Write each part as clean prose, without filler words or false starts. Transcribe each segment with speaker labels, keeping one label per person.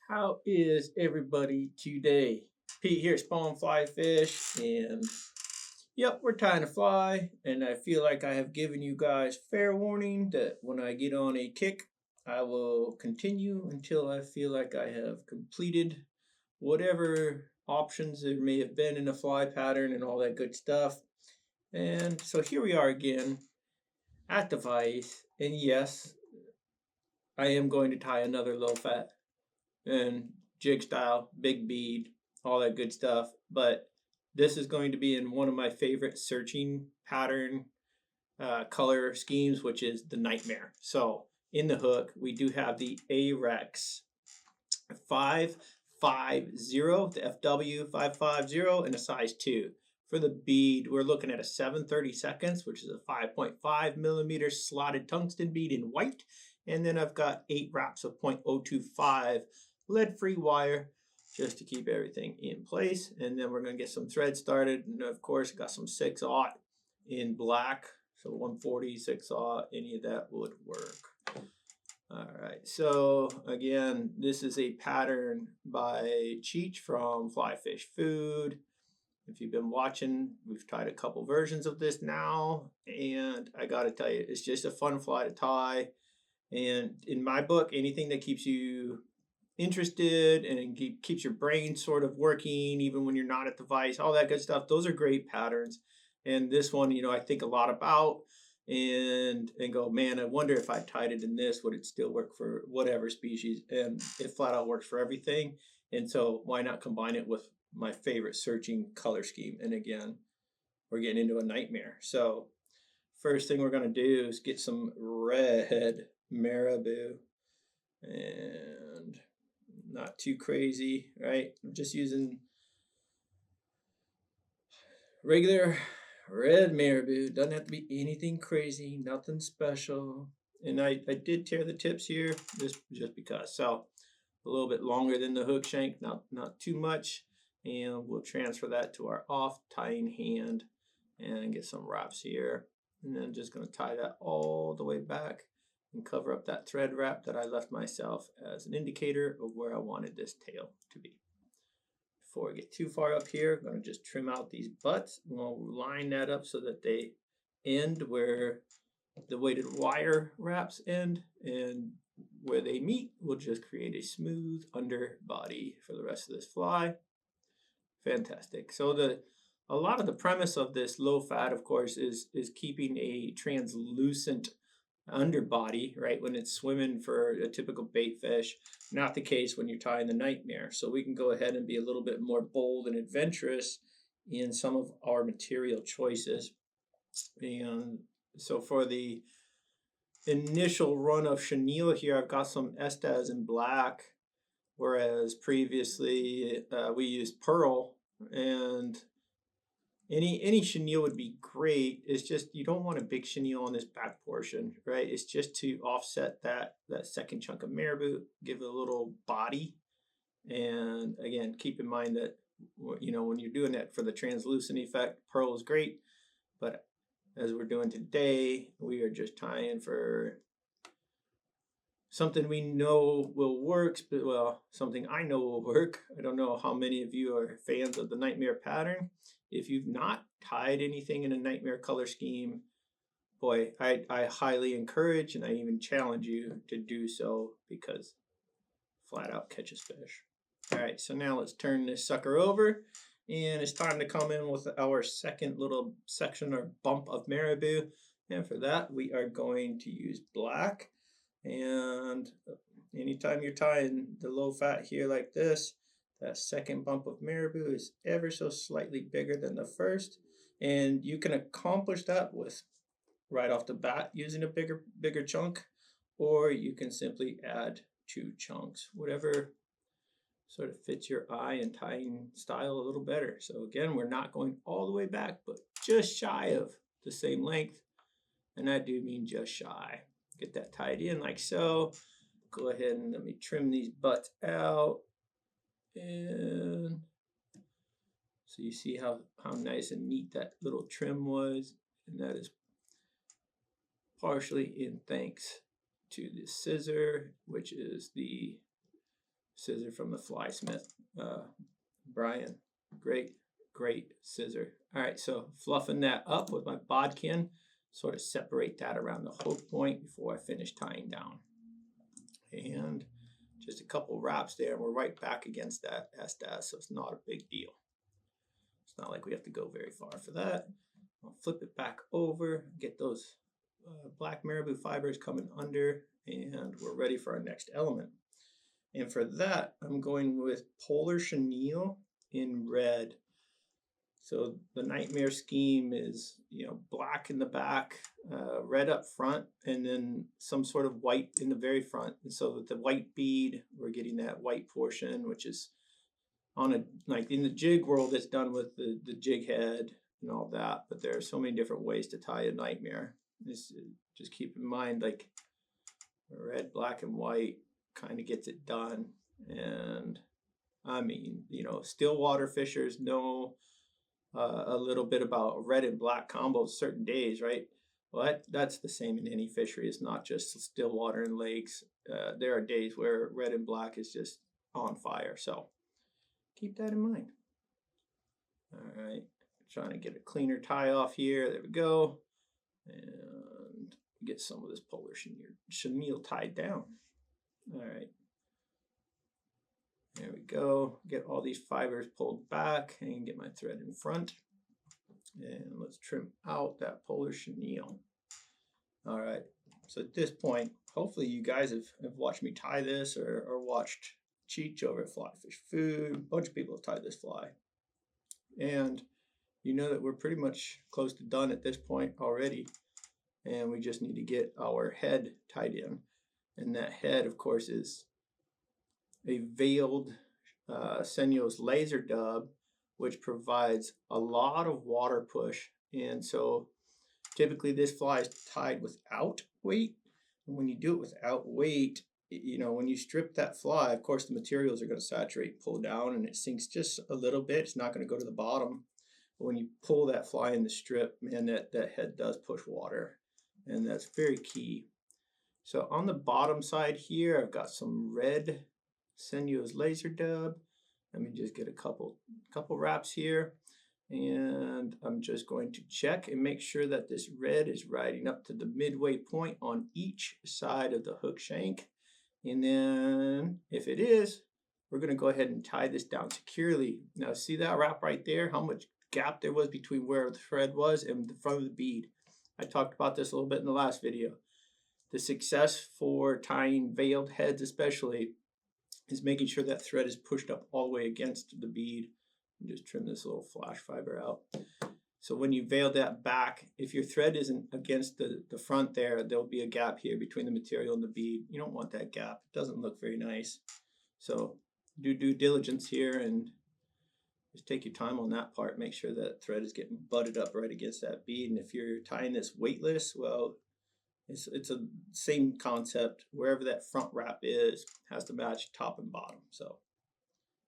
Speaker 1: How is everybody today? Pete here, Spawn Fly Fish, and yep, we're tying a fly, and I feel like I have given you guys fair warning that when I get on a kick, I will continue until I feel like I have completed whatever options there may have been in the fly pattern and all that good stuff. And so here we are again at the vise, and yes, I am going to tie another low fat and jig style, big bead, all that good stuff. But this is going to be in one of my favorite searching pattern color schemes, which is the Nightmare. So in the hook, we do have the Ahrex FW550, the FW550, and a size 2. For the bead, we're looking at a 7/32, which is a 5.5 millimeter slotted tungsten bead in white. And then I've got 8 wraps of 0.025 lead-free wire just to keep everything in place. And then we're going to get some thread started. And of course, got some 6/0 in black. So 140, 6/0, any of that would work. All right, so again, this is a pattern by Cheech from Fly Fish Food. If you've been watching, we've tried a couple versions of this now, and I gotta tell you, it's just a fun fly to tie. And in my book, anything that keeps you interested and keeps your brain sort of working, even when you're not at the vise, all that good stuff, those are great patterns. And this one, I think a lot about and go, man, I wonder if I tied it in this, would it still work for whatever species? And it flat out works for everything. And so why not combine it with my favorite searching color scheme? And again, we're getting into a Nightmare. So first thing we're going to do is get some red Marabou, and not too crazy, right? I'm just using regular red Marabou. Doesn't have to be anything crazy, nothing special. And I did tear the tips here just because. So a little bit longer than the hook shank, not too much. And we'll transfer that to our off tying hand and get some wraps here. And then just going to tie that all the way back and cover up that thread wrap that I left myself as an indicator of where I wanted this tail to be. Before I get too far up here, I'm going to just trim out these butts. We'll line that up so that they end where the weighted wire wraps end, and where they meet, we'll just create a smooth underbody for the rest of this fly. Fantastic. So a lot of the premise of this low fat, of course, is keeping a translucent underbody, right, when it's swimming for a typical bait fish. Not the case when you're tying the Nightmare. So we can go ahead and be a little bit more bold and adventurous in some of our material choices. And so for the initial run of Chenille here, I've got some Estaz in black, whereas previously we used pearl. And any chenille would be great. It's just you don't want a big chenille on this back portion, right? It's just to offset that second chunk of marabou, give it a little body. And again, keep in mind that when you're doing that for the translucent effect, pearl is great. But as we're doing today, we are just tying for something we know will work, well, something I know will work. I don't know how many of you are fans of the Nightmare pattern. If you've not tied anything in a Nightmare color scheme, boy, I highly encourage and I even challenge you to do so, because flat out catches fish. All right, so now let's turn this sucker over, and it's time to come in with our second little section or bump of marabou. And for that, we are going to use black. And anytime you're tying the low fat here like this, that second bump of marabou is ever so slightly bigger than the first. And you can accomplish that with right off the bat using a bigger chunk, or you can simply add 2 chunks, whatever sort of fits your eye and tying style a little better. So again, we're not going all the way back, but just shy of the same length. And I do mean just shy. Get that tied in like so. Go ahead and let me trim these butts out. And so you see how nice and neat that little trim was. And that is partially in thanks to the scissor, which is the scissor from the Fly Smith. Brian, great scissor. All right, so fluffing that up with my bodkin, sort of separate that around the hook point before I finish tying down. And just a couple wraps there, and we're right back against that Estaz, so it's not a big deal. It's not like we have to go very far for that. I'll flip it back over, get those black marabou fibers coming under, and we're ready for our next element. And for that, I'm going with polar chenille in red. So the nightmare scheme is, you know, black in the back, red up front, and then some sort of white in the very front. And so with the white bead, we're getting that white portion, which is on a, like in the jig world, it's done with the jig head and all that. But there are so many different ways to tie a nightmare. Just keep in mind, like red, black, and white kind of gets it done. And I mean, you know, still water fishers know a little bit about red and black combos certain days, right? Well, that's the same in any fishery. It's not just still water and lakes. There are days where red and black is just on fire. So keep that in mind. All right, trying to get a cleaner tie off here. There we go. And get some of this polar chenille tied down. All right. There we go. Get all these fibers pulled back and get my thread in front. And let's trim out that polar chenille. All right. So at this point, hopefully you guys have watched me tie this or watched Cheech over at Fly Fish Food. A bunch of people have tied this fly. And you know that we're pretty much close to done at this point already. And we just need to get our head tied in. And that head, of course, is a veiled Chenille's laser dub, which provides a lot of water push. And so typically this fly is tied without weight. And when you do it without weight, you know, when you strip that fly, of course, the materials are going to saturate and pull down, and it sinks just a little bit. It's not going to go to the bottom. But when you pull that fly in the strip, man, that head does push water. And that's very key. So on the bottom side here, I've got some red Chenille's laser dub. Let me just get a couple wraps here, and I'm just going to check and make sure that this red is riding up to the midway point on each side of the hook shank. And then if it is, we're going to go ahead and tie this down securely. Now see that wrap right there, how much gap there was between where the thread was and the front of the bead. I talked about this a little bit in the last video. The success for tying veiled heads especially is making sure that thread is pushed up all the way against the bead. And just trim this little flash fiber out. So when you veil that back, if your thread isn't against the front there, there'll be a gap here between the material and the bead. You don't want that gap. It doesn't look very nice. So do due diligence here and just take your time on that part. Make sure that thread is getting butted up right against that bead. And if you're tying this weightless, well, it's a same concept. Wherever that front wrap is, has to match top and bottom. So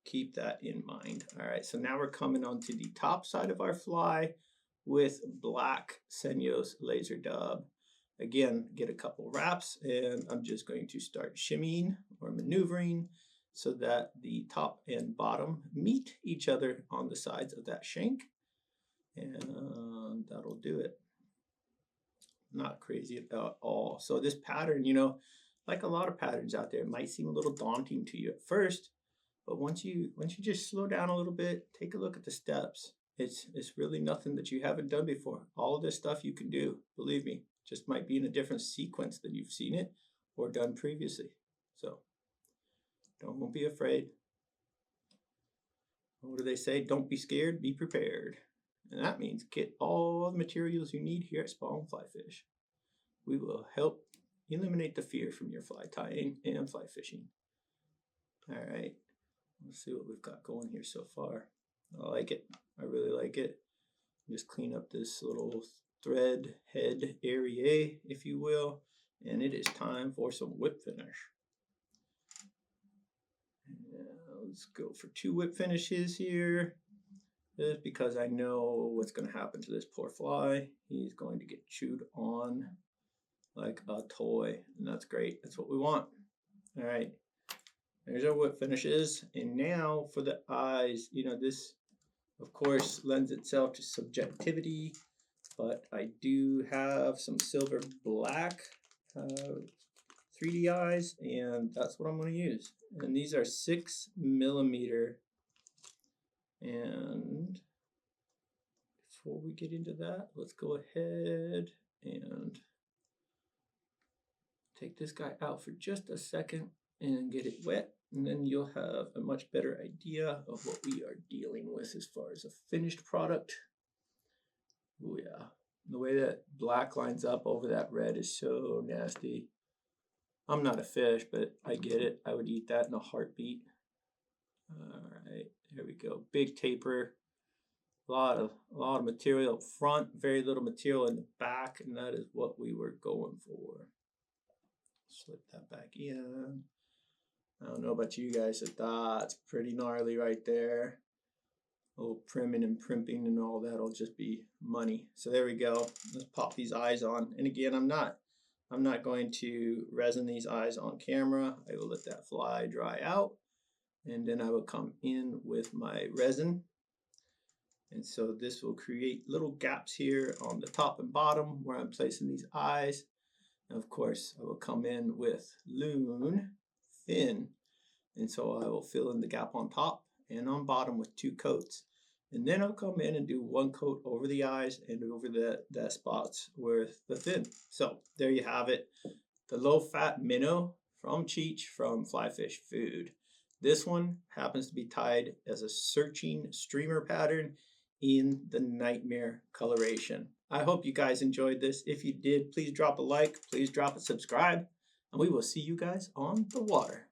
Speaker 1: keep that in mind. All right, so now we're coming onto the top side of our fly with black Chenille's laser dub. Again, get a couple wraps, and I'm just going to start shimmying or maneuvering so that the top and bottom meet each other on the sides of that shank. And that'll do it. Not crazy at all. So this pattern, you know, like a lot of patterns out there, it might seem a little daunting to you at first, but once you just slow down a little bit, take a look at the steps. It's really nothing that you haven't done before. All of this stuff you can do, believe me. Just might be in a different sequence than you've seen it or done previously. So don't be afraid. What do they say? Don't be scared, be prepared. And that means get all the materials you need here at Spawn Fly Fish. We will help eliminate the fear from your fly tying and fly fishing. All right, let's see what we've got going here so far. I like it. I really like it. Just clean up this little thread head area, if you will, and it is time for some whip finish. Let's go for 2 whip finishes here. Just because I know what's going to happen to this poor fly. He's going to get chewed on like a toy, and that's great. That's what we want. All right, There's our whip finishes. And now for the eyes, you know, this of course lends itself to subjectivity, but I do have some silver black 3D eyes, and that's what I'm going to use. And these are 6mm. And before we get into that, let's go ahead and take this guy out for just a second and get it wet, and then you'll have a much better idea of what we are dealing with as far as a finished product. Oh yeah, the way that black lines up over that red is so nasty. I'm not a fish, but I get it. I would eat that in a heartbeat. All right, here we go. Big taper. A lot of material up front, very little material in the back, and that is what we were going for. Slip that back in. I don't know about you guys, but that's pretty gnarly right there. A little primming and primping and all that'll just be money. So there we go. Let's pop these eyes on. And again, I'm not going to resin these eyes on camera. I will let that fly dry out, and then I will come in with my resin. And so this will create little gaps here on the top and bottom where I'm placing these eyes. And of course, I will come in with Loon fin. And so I will fill in the gap on top and on bottom with 2 coats. And then I'll come in and do 1 coat over the eyes and over the spots with the fin. So there you have it. The Low Fat Minnow from Cheech from Fly Fish Food. This one happens to be tied as a searching streamer pattern in the Nightmare coloration. I hope you guys enjoyed this. If you did, please drop a like, please drop a subscribe, and we will see you guys on the water.